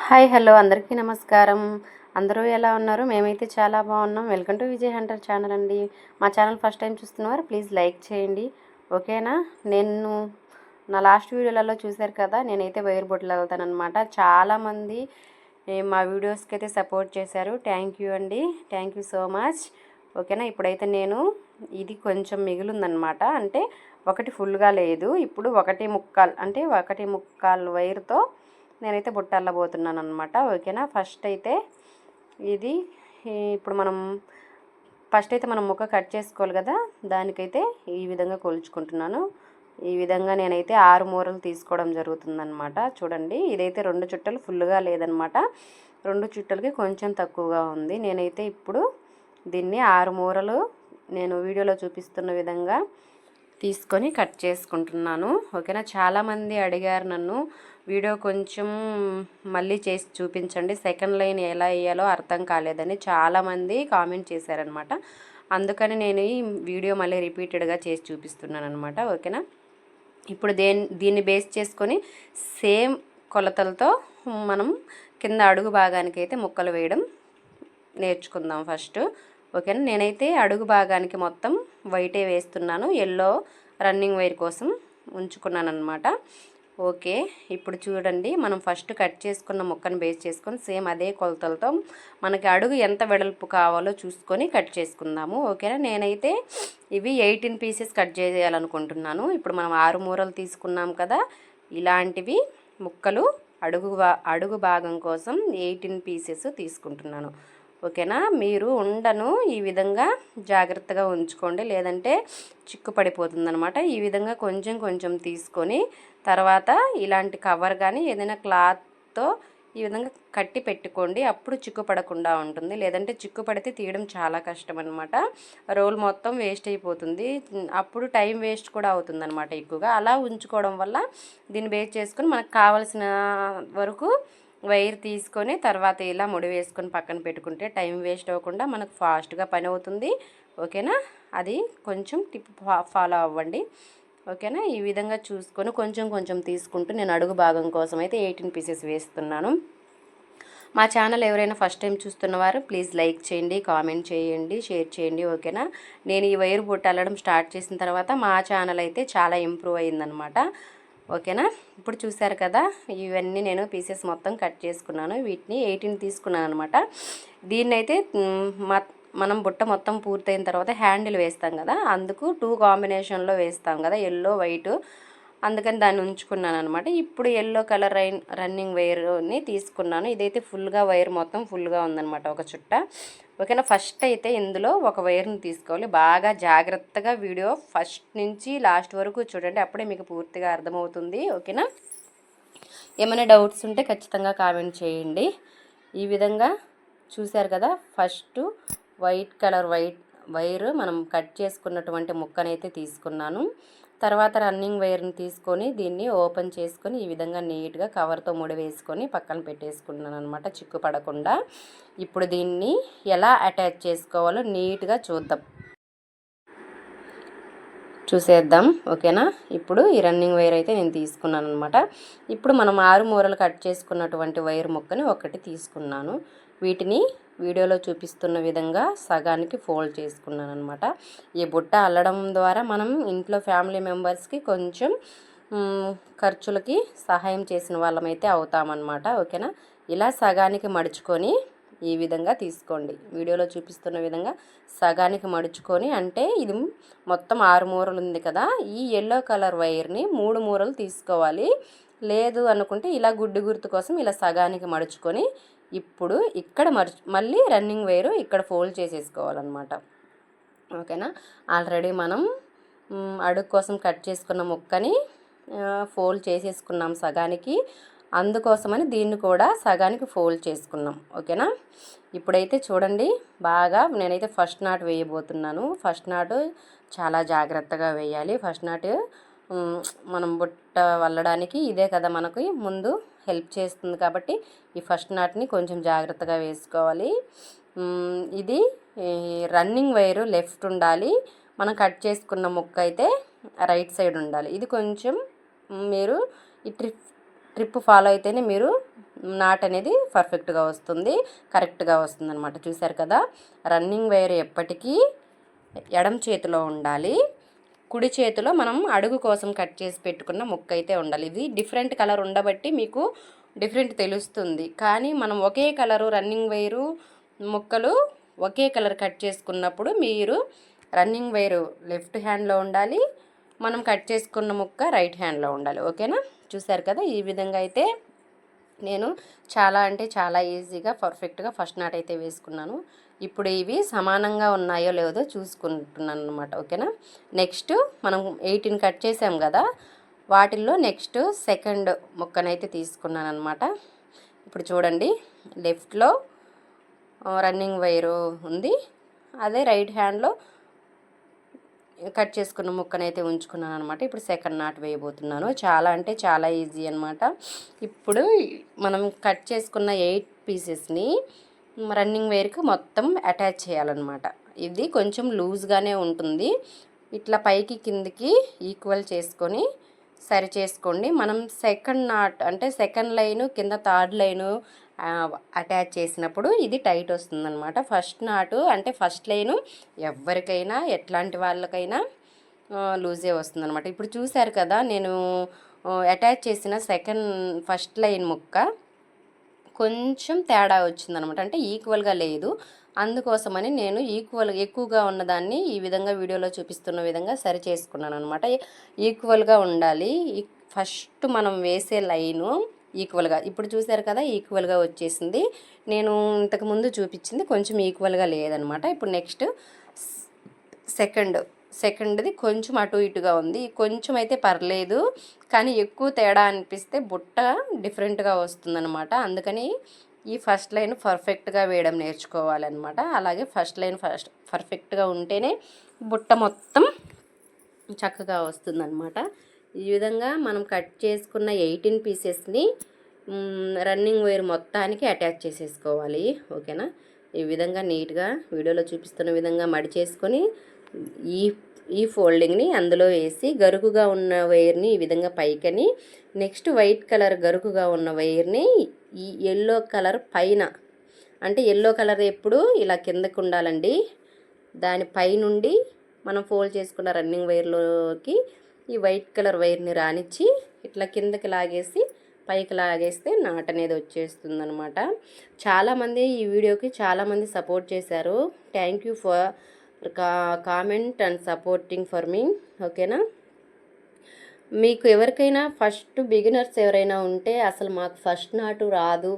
Hi hello అందరికీ నమస్కారం. అందరూ ఎలా ఉన్నారు? మేమైతే చాలా బాగున్నాం. Welcome to Vijay Hunter channel అండి. మా ఛానల్ ఫస్ట్ టైం చూస్తున్నవారు ప్లీజ్ లైక్ చేయండి, ఓకేనా? నేను నా లాస్ట్ వీడియోలలో చూశారు కదా, నేనైతే వైర్ బొట్లు వెళ్తానమాట. చాలామంది మా వీడియోస్కి అయితే సపోర్ట్ చేశారు. థ్యాంక్ యూ అండి, థ్యాంక్ యూ సో మచ్. ఓకేనా? ఇప్పుడైతే నేను ఇది కొంచెం మిగులుందనమాట, అంటే ఒకటి ఫుల్గా లేదు. ఇప్పుడు 1.25 అంటే 1.25 వైర్తో నేనైతే బుట్ట అల్లబోతున్నాను అనమాట. ఓకేనా? ఫస్ట్ అయితే ఇప్పుడు మనం ముక్క కట్ చేసుకోవాలి కదా, దానికైతే ఈ విధంగా కొలుచుకుంటున్నాను. ఈ విధంగా నేనైతే 6 మూరలు తీసుకోవడం జరుగుతుందన్నమాట. చూడండి, ఇదైతే 2 చుట్టలు ఫుల్గా లేదనమాట, 2 చుట్టలకి కొంచెం తక్కువగా ఉంది. నేనైతే ఇప్పుడు దీన్ని 6 మూరలు నేను వీడియోలో చూపిస్తున్న విధంగా తీసుకొని కట్ చేసుకుంటున్నాను. ఓకేనా? చాలామంది అడిగారు నన్ను, వీడియో కొంచెం మళ్ళీ చేసి చూపించండి, సెకండ్ లైన్ ఎలా వేయాలో అర్థం కాలేదని చాలామంది కామెంట్ చేశారనమాట. అందుకని నేను ఈ వీడియో మళ్ళీ రిపీటెడ్గా చేసి చూపిస్తున్నాను అనమాట. ఓకేనా? ఇప్పుడు దీన్ని బేస్ చేసుకొని సేమ్ కొలతలతో మనం కింద అడుగు భాగానికి అయితే ముక్కలు వేయడం నేర్చుకుందాం ఫస్ట్. ఓకేనా? నేనైతే అడుగు భాగానికి మొత్తం వైటే వేస్తున్నాను, ఎల్లో రన్నింగ్ వైర్ కోసం ఉంచుకున్నాను అనమాట. ఓకే, ఇప్పుడు చూడండి, మనం ఫస్ట్ కట్ చేసుకున్న ముక్కను బేస్ చేసుకొని సేమ్ అదే కొలతలతో మనకి అడుగు ఎంత వెడల్పు కావాలో చూసుకొని కట్ చేసుకుందాము. ఓకేనా? నేనైతే ఇవి 18 పీసెస్ కట్ చేయాలనుకుంటున్నాను. ఇప్పుడు మనం 6 మూరలు తీసుకున్నాం కదా, ఇలాంటివి ముక్కలు అడుగు భాగం కోసం 18 పీసెస్ తీసుకుంటున్నాను. ఓకేనా? మీరు ఉండను ఈ విధంగా జాగ్రత్తగా ఉంచుకోండి, లేదంటే చిక్కు పడిపోతుంది అనమాట. ఈ విధంగా కొంచెం కొంచెం తీసుకొని తర్వాత ఇలాంటి కవర్ కానీ ఏదైనా క్లాత్తో ఈ విధంగా కట్టి పెట్టుకోండి, అప్పుడు చిక్కు పడకుండా ఉంటుంది. లేదంటే చిక్కు పడితే తీయడం చాలా కష్టం అనమాట, రోల్ మొత్తం వేస్ట్ అయిపోతుంది, అప్పుడు టైం వేస్ట్ కూడా అవుతుంది అనమాట ఎక్కువగా. అలా ఉంచుకోవడం వల్ల దీన్ని బేస్ చేసుకొని మనకు కావలసిన వరకు వైర్ తీసుకొని తర్వాత ఇలా ముడి వేసుకొని పక్కన పెట్టుకుంటే టైం వేస్ట్ అవ్వకుండా మనకు ఫాస్ట్గా పని అవుతుంది. ఓకేనా? అది కొంచెం టిప్ ఫాలో అవ్వండి. ఓకేనా? ఈ విధంగా చూసుకొని కొంచెం కొంచెం తీసుకుంటూ నేను అడుగు భాగం కోసం అయితే 18 పీసెస్ వేస్తున్నాను. మా ఛానల్ ఎవరైనా ఫస్ట్ టైం చూస్తున్నవారు ప్లీజ్ లైక్ చేయండి, కామెంట్ చేయండి, షేర్ చేయండి. ఓకేనా? నేను ఈ వైర్ బుట్ట అల్లడం స్టార్ట్ చేసిన తర్వాత మా ఛానల్ అయితే చాలా ఇంప్రూవ్ అయ్యిందనమాట. ఓకేనా? ఇప్పుడు చూశారు కదా, ఇవన్నీ నేను పీసెస్ మొత్తం కట్ చేసుకున్నాను, వీటిని 18 తీసుకున్నాను అనమాట. దీన్నైతే మనం బుట్ట మొత్తం పూర్తయిన తర్వాత హ్యాండిల్ వేస్తాం కదా, అందుకు 2 కాంబినేషన్లో వేస్తాం కదా, ఎల్లో వైట్, అందుకని దాన్ని ఉంచుకున్నాను అనమాట. ఇప్పుడు ఎల్లో కలర్ రన్నింగ్ వైర్ని తీసుకున్నాను. ఇదైతే ఫుల్గా వైర్ మొత్తం ఫుల్గా ఉందన్నమాట, ఒక చుట్ట. ఓకేనా? ఫస్ట్ అయితే ఇందులో ఒక వైర్ని తీసుకోవాలి. బాగా జాగ్రత్తగా వీడియో ఫస్ట్ నుంచి లాస్ట్ వరకు చూడండి, అప్పుడే మీకు పూర్తిగా అర్థమవుతుంది. ఓకేనా? ఏమైనా డౌట్స్ ఉంటే ఖచ్చితంగా కామెంట్ చేయండి. ఈ విధంగా చూశారు కదా, ఫస్ట్ వైట్ కలర్ వైర్ మనం కట్ చేసుకున్నటువంటి ముక్కనైతే తీసుకున్నాను. తర్వాత రన్నింగ్ వైర్ని తీసుకొని దీన్ని ఓపెన్ చేసుకొని ఈ విధంగా నీట్గా కవర్తో ముడి వేసుకొని పక్కన పెట్టేసుకున్నాను అనమాట, చిక్కు పడకుండా. ఇప్పుడు దీన్ని ఎలా అటాచ్ చేసుకోవాలో నీట్గా చూసేద్దాం. ఓకేనా? ఇప్పుడు ఈ రన్నింగ్ వైర్ అయితే నేను తీసుకున్నాను అనమాట. ఇప్పుడు మనం 6 మూరలు కట్ చేసుకున్నటువంటి వైర్ ముక్కని ఒకటి తీసుకున్నాను. వీటిని వీడియోలో చూపిస్తున్న విధంగా సగానికి ఫోల్డ్ చేసుకున్నాను అనమాట. ఈ బుట్ట అల్లడం ద్వారా మనం ఇంట్లో ఫ్యామిలీ మెంబర్స్కి కొంచెం ఖర్చులకి సహాయం చేసిన వాళ్ళమైతే అవుతామన్నమాట. ఓకేనా? ఇలా సగానికి మడుచుకొని ఈ విధంగా తీసుకోండి, వీడియోలో చూపిస్తున్న విధంగా సగానికి మడుచుకొని. అంటే ఇది మొత్తం 6 మూరలు ఉంది కదా, ఈ ఎల్లో కలర్ వైర్ని 3 మూరలు తీసుకోవాలి. లేదు అనుకుంటే ఇలా గుడ్డి గుర్తు కోసం ఇలా సగానికి మడుచుకొని ఇప్పుడు ఇక్కడ మళ్ళీ రన్నింగ్ వైరు ఇక్కడ ఫోల్డ్ చేసేసుకోవాలన్నమాట. ఓకేనా? ఆల్రెడీ మనం అడుగు కోసం కట్ చేసుకున్న ముక్కని ఫోల్డ్ చేసేసుకున్నాం సగానికి, అందుకోసమని దీన్ని కూడా సగానికి ఫోల్డ్ చేసుకున్నాం. ఓకేనా? ఇప్పుడైతే చూడండి, బాగా నేనైతే ఫస్ట్ నాట్ వేయబోతున్నాను. ఫస్ట్ నాట్ చాలా జాగ్రత్తగా వేయాలి. ఫస్ట్ నాట్ మనం బుట్ట వల్లడానికి ఇదే కదా మనకి ముందు హెల్ప్ చేస్తుంది, కాబట్టి ఈ ఫస్ట్ నాట్ని కొంచెం జాగ్రత్తగా వేసుకోవాలి. ఇది రన్నింగ్ వైరు లెఫ్ట్ ఉండాలి, మనం కట్ చేసుకున్న ముక్క అయితే రైట్ సైడ్ ఉండాలి. ఇది కొంచెం మీరు ఈ ట్రిప్ ఫాలో అయితేనే మీరు నాట్ అనేది పర్ఫెక్ట్గా వస్తుంది, కరెక్ట్గా వస్తుంది అనమాట. చూసారు కదా, రన్నింగ్ వైర్ ఎప్పటికీ ఎడమ చేతిలో ఉండాలి, కుడి చేతిలో మనం అడుగు కోసం కట్ చేసి పెట్టుకున్న ముక్క అయితే ఉండాలి. ఇది డిఫరెంట్ కలర్ ఉండబట్టి మీకు డిఫరెంట్ తెలుస్తుంది, కానీ మనం ఒకే కలరు రన్నింగ్ వైరు ముక్కలు ఒకే కలర్ కట్ చేసుకున్నప్పుడు మీరు రన్నింగ్ వైరు లెఫ్ట్ హ్యాండ్లో ఉండాలి, మనం కట్ చేసుకున్న ముక్క రైట్ హ్యాండ్లో ఉండాలి. ఓకేనా, చూసారు కదా, ఈ విధంగా అయితే నేను చాలా అంటే చాలా ఈజీగా పర్ఫెక్ట్గా ఫస్ట్ నాట్ అయితే వేసుకున్నాను. ఇప్పుడు ఇవి సమానంగా ఉన్నాయో లేదో చూసుకుంటున్నాను అనమాట. ఓకేనా, నెక్స్ట్ మనం 18 కట్ చేసాం కదా, వాటిల్లో నెక్స్ట్ సెకండ్ ముక్కనైతే తీసుకున్నాను అనమాట. ఇప్పుడు చూడండి, లెఫ్ట్లో రన్నింగ్ వైరు ఉంది, అదే రైట్ హ్యాండ్లో కట్ చేసుకున్న ముక్కనైతే ఉంచుకున్నాను అనమాట. ఇప్పుడు సెకండ్ నాట్ వేయబోతున్నాను. చాలా అంటే చాలా ఈజీ అనమాట. ఇప్పుడు మనం కట్ చేసుకున్న 8 పీసెస్ని రన్నింగ్ వైర్కి మొత్తం అటాచ్ చేయాలన్నమాట. ఇది కొంచెం లూజ్గానే ఉంటుంది, ఇట్లా పైకి కిందికి ఈక్వల్ చేసుకొని సరి చేసుకోండి. మనం సెకండ్ నాట్ అంటే సెకండ్ లైను కింద థర్డ్ లైను అటాచ్ చేసినప్పుడు ఇది టైట్ వస్తుందన్నమాట. ఫస్ట్ నాటు అంటే ఫస్ట్ లైను ఎవరికైనా ఎట్లాంటి వాళ్ళకైనా లూజే వస్తుందన్నమాట. ఇప్పుడు చూశారు కదా, నేను అటాచ్ చేసిన ఫస్ట్ లైన్ ముక్క కొంచెం తేడా వచ్చిందనమాట, అంటే ఈక్వల్గా లేదు. అందుకోసమని నేను ఎక్కువగా ఉన్నదాన్ని ఈ విధంగా వీడియోలో చూపిస్తున్న విధంగా సరి చేసుకున్నాను అనమాట. ఈక్వల్గా ఉండాలి. ఫస్ట్ మనం వేసే లైను ఈక్వల్గా, ఇప్పుడు చూసారు కదా ఈక్వల్గా వచ్చేసింది. నేను ఇంతకుముందు చూపించింది కొంచెం ఈక్వల్గా లేదనమాట. ఇప్పుడు నెక్స్ట్ సెకండ్ది కొంచెం అటు ఇటుగా ఉంది. కొంచెం అయితే పర్లేదు, కానీ ఎక్కువ తేడా అనిపిస్తే బుట్ట డిఫరెంట్గా వస్తుందన్నమాట. అందుకని ఈ ఫస్ట్ లైన్ పర్ఫెక్ట్గా వేయడం నేర్చుకోవాలన్నమాట. అలాగే ఫస్ట్ లైన్ పర్ఫెక్ట్గా ఉంటేనే బుట్ట మొత్తం చక్కగా వస్తుందన్నమాట. ఈ విధంగా మనం కట్ చేసుకున్న 18 పీసెస్ని రన్నింగ్ వైర్ మొత్తానికి అటాచ్ చేసేసుకోవాలి. ఓకేనా, ఈ విధంగా నీట్గా వీడియోలో చూపిస్తున్న విధంగా మడి చేసుకొని ఈ ఫోల్డింగ్ని అందులో వేసి గరుకుగా ఉన్న వైర్ని ఈ విధంగా పైకని, నెక్స్ట్ వైట్ కలర్ గరుకుగా ఉన్న వైర్ని ఈ ఎల్లో కలర్ పైన, అంటే ఎల్లో కలర్ ఎప్పుడు ఇలా కిందకు ఉండాలండి, దాని పైనుండి మనం ఫోల్డ్ చేసుకున్న రన్నింగ్ వైర్లోకి ఈ వైట్ కలర్ వైర్ని రానిచ్చి ఇట్లా కిందకి లాగేసి పైకి లాగేస్తే నాట్ అనేది వచ్చేస్తుంది అనమాట. చాలామంది ఈ వీడియోకి చాలామంది సపోర్ట్ చేశారు. Thank you for comment and supporting for me. ఓకేనా, మీకు ఎవరికైనా ఫస్ట్ బిగినర్స్ ఎవరైనా ఉంటే అసలు మాకు ఫస్ట్ నాటు రాదు,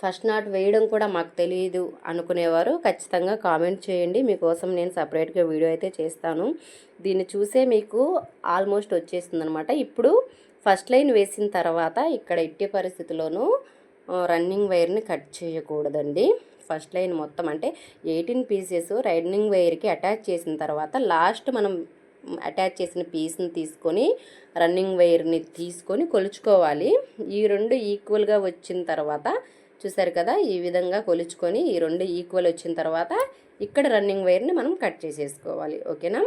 ఫస్ట్ నాట్ వేయడం కూడా మాకు తెలియదు అనుకునేవారు ఖచ్చితంగా కామెంట్ చేయండి. మీకోసం నేను సపరేట్గా వీడియో అయితే చేస్తాను. దీన్ని చూసే మీకు ఆల్మోస్ట్ వచ్చేస్తుంది అనమాట. ఇప్పుడు ఫస్ట్ లైన్ వేసిన తర్వాత ఇక్కడ ఎట్టి పరిస్థితుల్లోనూ రన్నింగ్ వైర్ని కట్ చేయకూడదండి. ఫస్ట్ లైన్ మొత్తం అంటే 18 పీసెస్ రన్నింగ్ వైర్కి అటాచ్ చేసిన తర్వాత లాస్ట్ మనం అటాచ్ చేసిన పీస్ని తీసుకొని రన్నింగ్ వైర్ని తీసుకొని కొలుచుకోవాలి. ఈ రెండు ఈక్వల్గా వచ్చిన తర్వాత చూసారు కదా, ఈ విధంగా కొలుచుకొని ఈ రెండు ఈక్వల్ వచ్చిన తర్వాత ఇక్కడ రన్నింగ్ వైర్ని మనం కట్ చేసేసుకోవాలి. ఓకేనా,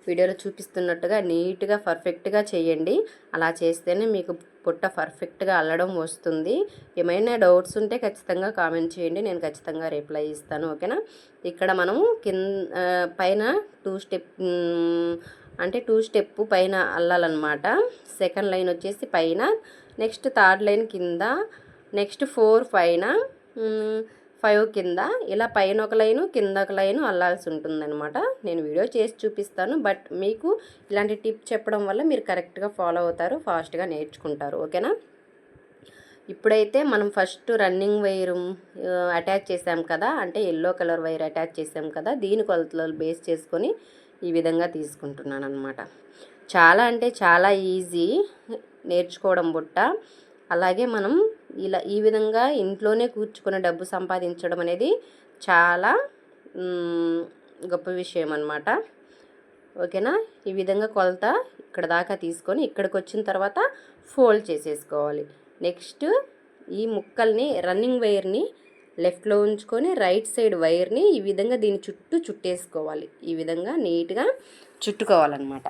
వీడియోలో చూపిస్తున్నట్టుగా నీట్గా పర్ఫెక్ట్గా చేయండి. అలా చేస్తేనే మీకు పుట్ట పర్ఫెక్ట్గా అల్లడం వస్తుంది. ఏమైనా డౌట్స్ ఉంటే ఖచ్చితంగా కామెంట్ చేయండి, నేను ఖచ్చితంగా రిప్లై ఇస్తాను. ఓకేనా, ఇక్కడ మనము పైన 2 స్టెప్ పైన అల్లాలన్నమాట. సెకండ్ లైన్ వచ్చేసి పైన, నెక్స్ట్ థర్డ్ లైన్ కింద, నెక్స్ట్ 4 పైన, 5 కింద, ఇలా పైన ఒక లైను కింద ఒక లైను అల్లాల్సి ఉంటుందన్నమాట. నేను వీడియో చేసి చూపిస్తాను, బట్ మీకు ఇలాంటి టిప్ చెప్పడం వల్ల మీరు కరెక్ట్గా ఫాలో అవుతారు, ఫాస్ట్గా నేర్చుకుంటారు. ఓకేనా, ఇప్పుడైతే మనం ఫస్ట్ రన్నింగ్ వైర్ అటాచ్ చేసాం కదా, అంటే ఎల్లో కలర్ వైర్ అటాచ్ చేసాం కదా, దీని కొలతలు బేస్ చేసుకొని ఈ విధంగా తీసుకుంటున్నాను అనమాట. చాలా అంటే చాలా ఈజీ నేర్చుకోవడం బుట్ట. అలాగే మనం ఈ విధంగా ఇంట్లోనే కూర్చుకొని డబ్బు సంపాదించడం అనేది చాలా గొప్ప విషయం అన్నమాట. ఓకేనా, ఈ విధంగా కొలత ఇక్కడ దాకా తీసుకొని ఇక్కడికి వచ్చిన తర్వాత ఫోల్డ్ చేసేసుకోవాలి. నెక్స్ట్ ఈ ముక్కల్ని రన్నింగ్ వైర్ని లెఫ్ట్లో ఉంచుకొని రైట్ సైడ్ వైర్ని ఈ విధంగా దీని చుట్టూ చుట్టేసుకోవాలి. ఈ విధంగా నీట్గా చుట్టుకోవాలన్నమాట.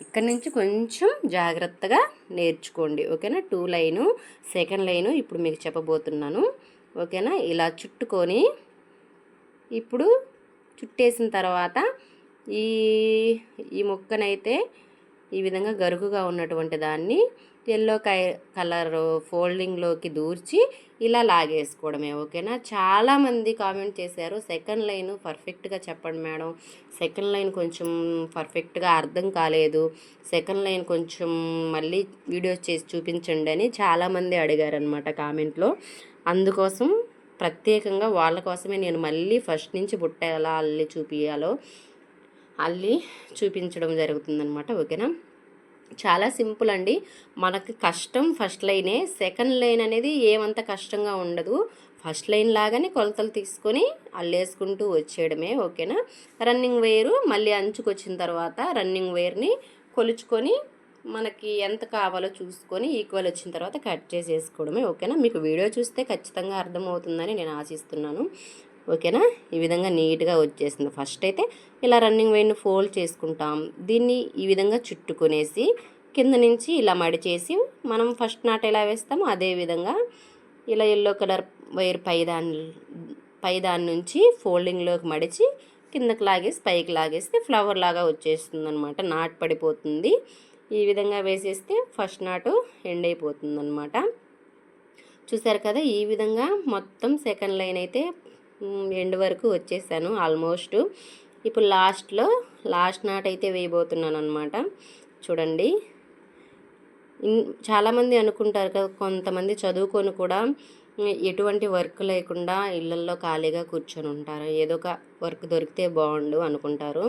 ఇక్కడ నుంచి కొంచెం జాగ్రత్తగా నేర్చుకోండి, ఓకేనా. 2 లైను, సెకండ్ లైను ఇప్పుడు మీకు చెప్పబోతున్నాను, ఓకేనా. ఇలా చుట్టుకొని ఇప్పుడు చుట్టేసిన తర్వాత ఈ ఈ ముక్కనైతే ఈ విధంగా గరుకుగా ఉన్నటువంటి దాన్ని ఎల్లో కలర్ ఫోల్డింగ్లోకి దూర్చి ఇలా లాగేసుకోవడమే, ఓకేనా. చాలామంది కామెంట్ చేశారు, సెకండ్ లైన్ పర్ఫెక్ట్గా చెప్పండి మేడం, సెకండ్ లైన్ కొంచెం పర్ఫెక్ట్గా అర్థం కాలేదు, సెకండ్ లైన్ కొంచెం మళ్ళీ వీడియోస్ చేసి చూపించండి అని చాలామంది అడిగారనమాట కామెంట్లో. అందుకోసం ప్రత్యేకంగా వాళ్ళ కోసమే నేను మళ్ళీ ఫస్ట్ నుంచి బుట్ట ఎలా అల్లి చూపించడం జరుగుతుందనమాట, ఓకేనా. చాలా సింపుల్ అండి. మనకి కష్టం ఫస్ట్ లైనే, సెకండ్ లైన్ అనేది ఏమంత కష్టంగా ఉండదు. ఫస్ట్ లైన్ లాగానే కొలతలు తీసుకొని అల్లేసుకుంటూ వచ్చేయడమే, ఓకేనా. రన్నింగ్ వైరు మళ్ళీ అంచుకు వచ్చిన తర్వాత రన్నింగ్ వైర్ని కొలుచుకొని మనకి ఎంత కావాలో చూసుకొని ఈక్వల్ వచ్చిన తర్వాత కట్ చేసేసుకోవడమే, ఓకేనా. మీకు వీడియో చూస్తే ఖచ్చితంగా అర్థమవుతుందని నేను ఆశిస్తున్నాను, ఓకేనా. ఈ విధంగా నీట్గా వచ్చేసింది. ఫస్ట్ అయితే ఇలా రన్నింగ్ వైర్ని ఫోల్డ్ చేసుకుంటాం, దీన్ని ఈ విధంగా చుట్టుకొనేసి కింద నుంచి ఇలా మడిచేసి మనం ఫస్ట్ నాట్ ఎలా వేస్తామో అదే విధంగా ఇలా ఎల్లో కలర్ వైర్ పైదాని నుంచి ఫోల్డింగ్లోకి మడిచి కిందకి లాగేసి పైకి లాగేస్తే ఫ్లవర్ లాగా వచ్చేస్తుంది అనమాట, నాట్ పడిపోతుంది. ఈ విధంగా వేసేస్తే ఫస్ట్ నాటు ఎండ్ అయిపోతుంది అనమాట. చూసారు కదా, ఈ విధంగా మొత్తం సెకండ్ లైన్ అయితే ఎండ్ వరకు వచ్చేసాను ఆల్మోస్ట్. ఇప్పుడు లాస్ట్ నాట్ అయితే వేయబోతున్నాను అనమాట. చూడండి, చాలామంది అనుకుంటారు కదా, కొంతమంది చదువుకొని కూడా ఎటువంటి వర్క్ లేకుండా ఇళ్ళల్లో ఖాళీగా కూర్చొని ఉంటారు, ఏదో ఒక వర్క్ దొరికితే బాగుండు అనుకుంటారు.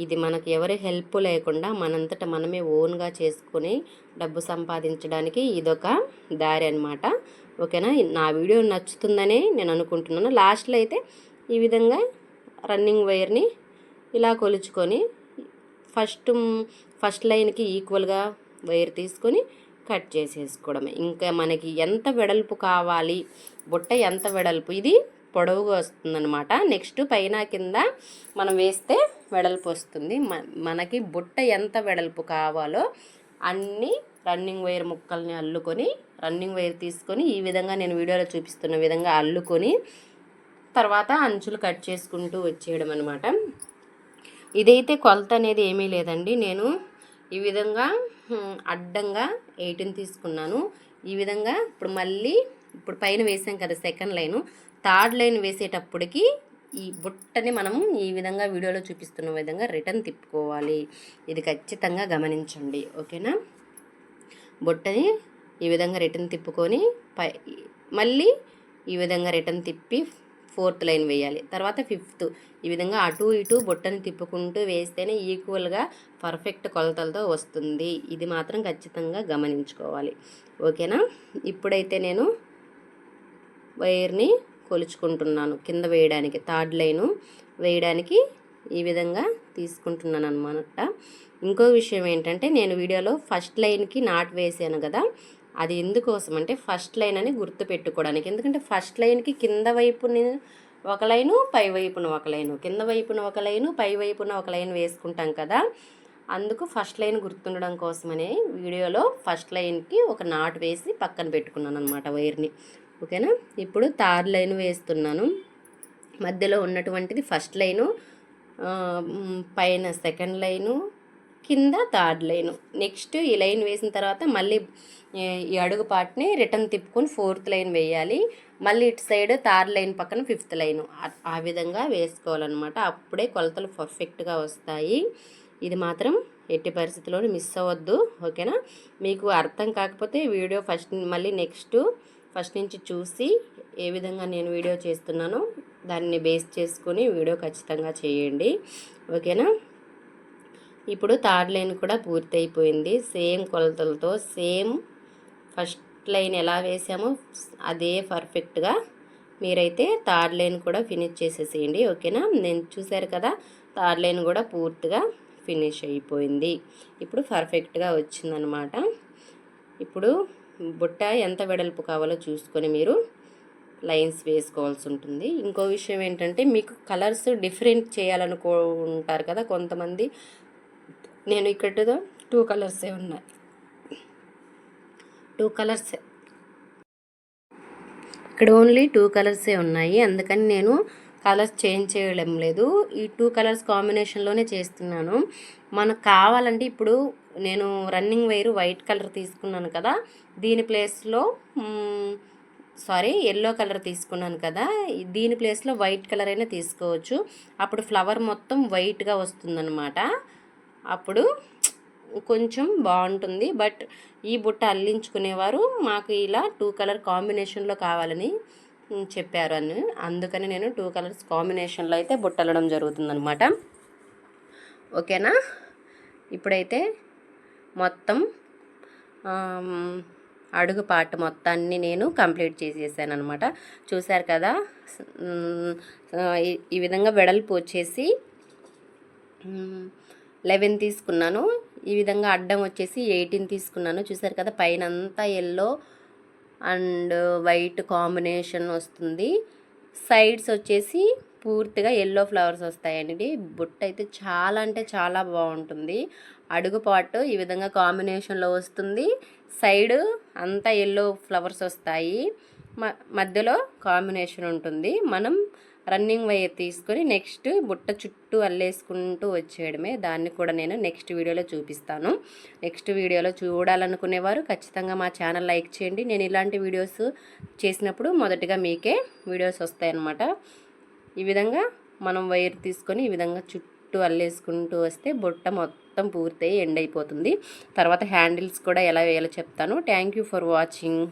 ఇది మనకి ఎవరి హెల్ప్ లేకుండా మనంతట మనమే ఓన్గా చేసుకొని డబ్బు సంపాదించడానికి ఇదొక దారి అనమాట, ఓకేనా. నా వీడియో నచ్చుతుందని నేను అనుకుంటున్నాను. లాస్ట్లో అయితే ఈ విధంగా రన్నింగ్ వైర్ని ఇలా కొలుచుకొని ఫస్ట్ లైన్కి ఈక్వల్గా వైర్ తీసుకొని కట్ చేసేసుకోవడమే. ఇంకా మనకి ఎంత వెడల్పు కావాలి, బుట్ట ఎంత వెడల్పు, ఇది పొడవుగా వస్తుందన్నమాట. నెక్స్ట్ పైన కింద మనం వేస్తే వెడల్పు వస్తుంది. మనకి బుట్ట ఎంత వెడల్పు కావాలో అన్ని రన్నింగ్ వైర్ ముక్కల్ని అల్లుకొని రన్నింగ్ వైర్ తీసుకొని ఈ విధంగా నేను వీడియోలో చూపిస్తున్న విధంగా అల్లుకొని తర్వాత అంచులు కట్ చేసుకుంటూ వచ్చేయడం అనమాట. ఇదైతే కొలత అనేది ఏమీ లేదండి. నేను ఈ విధంగా అడ్డంగా 18 తీసుకున్నాను. ఈ విధంగా ఇప్పుడు పైన వేసాం కదా సెకండ్ లైను, థర్డ్ లైన్ వేసేటప్పటికి ఈ బుట్టని మనం ఈ విధంగా వీడియోలో చూపిస్తున్న విధంగా రిటర్న్ తిప్పుకోవాలి. ఇది ఖచ్చితంగా గమనించండి, ఓకేనా. బుట్టని ఈ విధంగా రిటర్న్ తిప్పుకొని మళ్ళీ ఈ విధంగా రిటర్న్ తిప్పి ఫోర్త్ లైన్ వేయాలి, తర్వాత ఫిఫ్త్. ఈ విధంగా అటు ఇటు బుట్టని తిప్పుకుంటూ వేస్తేనే ఈక్వల్గా పర్ఫెక్ట్ కొలతలతో వస్తుంది. ఇది మాత్రం ఖచ్చితంగా గమనించుకోవాలి, ఓకేనా. ఇప్పుడైతే నేను వైర్ని కొలుచుకుంటున్నాను కింద వేయడానికి, థర్డ్ లైను వేయడానికి ఈ విధంగా తీసుకుంటున్నాను అనమాట. ఇంకో విషయం ఏంటంటే, నేను వీడియోలో ఫస్ట్ లైన్కి నాట్ వేసాను కదా, అది ఎందుకోసం అంటే ఫస్ట్ లైన్ అని గుర్తు పెట్టుకోవడానికి. ఎందుకంటే ఫస్ట్ లైన్కి కింద వైపున ఒక లైను, పై వైపున ఒక లైను, కింద వైపున ఒక లైను, పై వైపున ఒక లైన్ వేసుకుంటాం కదా, అందుకు ఫస్ట్ లైన్ గుర్తుండడం కోసమనే వీడియోలో ఫస్ట్ లైన్కి ఒక నాట్ వేసి పక్కన పెట్టుకున్నాను అనమాట వైర్ని, ఓకేనా. ఇప్పుడు థర్డ్ లైన్ వేస్తున్నాను. మధ్యలో ఉన్నటువంటిది ఫస్ట్ లైను, పైన సెకండ్ లైను, కింద థర్డ్ లైను. నెక్స్ట్ ఈ లైన్ వేసిన తర్వాత మళ్ళీ ఈ అడుగు పార్ట్ని రిటర్న్ తిప్పుకొని ఫోర్త్ లైన్ వేయాలి. మళ్ళీ ఇటు సైడ్ థర్డ్ లైన్ పక్కన ఫిఫ్త్ లైను, ఆ విధంగా వేసుకోవాలన్నమాట. అప్పుడే కొలతలు పర్ఫెక్ట్గా వస్తాయి. ఇది మాత్రం ఎట్టి పరిస్థితుల్లోనూ మిస్ అవ్వద్దు, ఓకేనా. మీకు అర్థం కాకపోతే వీడియో మళ్ళీ ఫస్ట్ నుంచి చూసి ఏ విధంగా నేను వీడియో చేస్తున్నానో దాన్ని బేస్ చేసుకొని వీడియో ఖచ్చితంగా చేయండి, ఓకేనా. ఇప్పుడు థర్డ్ లైన్ కూడా పూర్తి అయిపోయింది. సేమ్ కొలతలతో సేమ్ ఫస్ట్ లైన్ ఎలా వేసామో అదే పర్ఫెక్ట్గా మీరైతే థర్డ్ లైన్ కూడా ఫినిష్ చేసేసేయండి, ఓకేనా. నేను చూశారు కదా, థర్డ్ లైన్ కూడా పూర్తిగా ఫినిష్ అయిపోయింది. ఇప్పుడు పర్ఫెక్ట్గా వచ్చిందనమాట. ఇప్పుడు బుట్ట ఎంత వెడల్పు కావాలో చూసుకొని మీరు లైన్స్ వేసుకోవాల్సి ఉంటుంది. ఇంకో విషయం ఏంటంటే, మీకు కలర్స్ డిఫరెంట్ చేయాలనుకుంటారు కదా కొంతమంది. నేను ఇక్కడ 2 కలర్సే ఉన్నాయి, 2 కలర్సే ఇక్కడ ఓన్లీ 2 కలర్సే ఉన్నాయి. అందుకని నేను కలర్స్ చేంజ్ చేయడం లేదు, ఈ 2 కలర్స్ కాంబినేషన్లోనే చేస్తున్నాను. మనకు కావాలంటే ఇప్పుడు నేను రన్నింగ్ వైర్ వైట్ కలర్ తీసుకున్నాను కదా, దీని ప్లేస్లో ఎల్లో కలర్ తీసుకున్నాను కదా, దీని ప్లేస్లో వైట్ కలర్ అయినా తీసుకోవచ్చు. అప్పుడు ఫ్లవర్ మొత్తం వైట్గా వస్తుందన్నమాట, అప్పుడు కొంచెం బాగుంటుంది. బట్ ఈ బుట్ట అల్లించుకునేవారు మాకు ఇలా 2 కలర్ కాంబినేషన్లో కావాలని చెప్పారు అందుకని నేను 2 కలర్స్ కాంబినేషన్లో అయితే బుట్టలడం జరుగుతుందన్నమాట. ఓకేనా, ఇప్పుడైతే మొత్తం అడుగు పార్ట్ మొత్తాన్ని నేను కంప్లీట్ చేసేసాను అనమాట. చూశారు కదా, ఈ విధంగా వెడల్పు వచ్చేసి 11 తీసుకున్నాను, ఈ విధంగా అడ్డం వచ్చేసి 18 తీసుకున్నాను. చూశారు కదా, పైన అంతా ఎల్లో అండ్ వైట్ కాంబినేషన్ వస్తుంది, సైడ్స్ వచ్చేసి పూర్తిగా ఎల్లో ఫ్లవర్స్ వస్తాయండి. బుట్ట అయితే చాలా అంటే చాలా బాగుంటుంది. అడుగు పాటు ఈ విధంగా కాంబినేషన్లో వస్తుంది, సైడ్ అంతా ఎల్లో ఫ్లవర్స్ వస్తాయి, మధ్యలో కాంబినేషన్ ఉంటుంది. మనం రన్నింగ్ వైర్ తీసుకొని నెక్స్ట్ బుట్ట చుట్టూ అల్లేసుకుంటూ వచ్చేయడమే. దాన్ని కూడా నేను నెక్స్ట్ వీడియోలో చూపిస్తాను. నెక్స్ట్ వీడియోలో చూడాలనుకునేవారు ఖచ్చితంగా మా ఛానల్ లైక్ చేయండి. నేను ఇలాంటి వీడియోస్ చేసినప్పుడు మొదటిగా మీకే వీడియోస్ వస్తాయన్నమాట. ఈ విధంగా మనం వైర్ తీసుకొని ఈ విధంగా చుట్టూ అల్లేసుకుంటూ వస్తే బుట్ట మొత్తం పూర్తయి ఎండ్ అయిపోతుంది. తర్వాత హ్యాండిల్స్ కూడా ఎలా వేయాలో చెప్తాను. Thank you for watching.